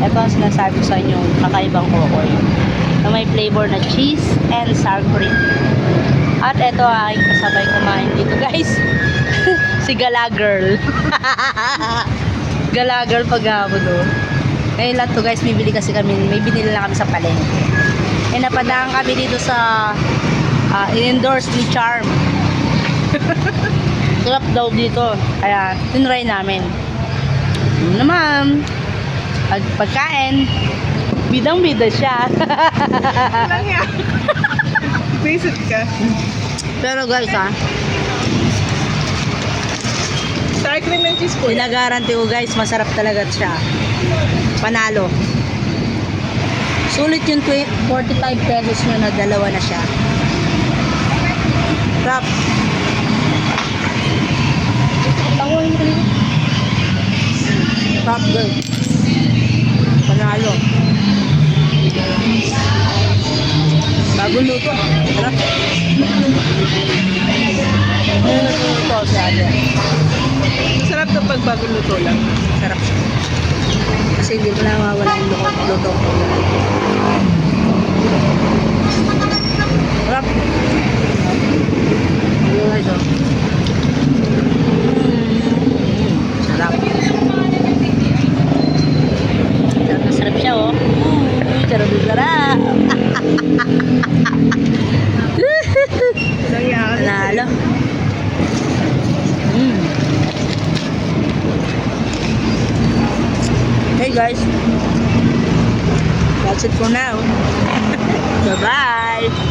Ito ang sinasabi ko sa inyo, kakaibang kokoy. Na may flavor na cheese and sour cream. At ito ay kasabay kumain dito guys. Si Gala Girl. Gala Girl paghapon oh. Ngayon lang to guys, bibili kasi kami, may binili lang kami sa palengke. Eh napadaan kami dito sa in-endorse ni Charm. Sarap daw dito. Kaya tinry namin. Naman, pagkain, bidang-bida siya. Lang yan. Visit ka. Pero guys Sour cream and cheese po. pinagaranti ko guys, masarap talaga siya. Panalo. Sulit yung 45 pesos nyo na dalawa na siya. Sarap. Tanguhin mo rin. Sarap girl. Panalo. Bagong luto. Sarap. Luto si Ate. Masarap kapag bagong luto lang. Sarap siya. Kasi hindi mo na mawala yung luto. Sarap. Ano guys oh. Sarap. Sarap na sarap siya oh. Sarap na sarap. Lang yan. Panalo. Hey guys, that's it for now. Bye bye.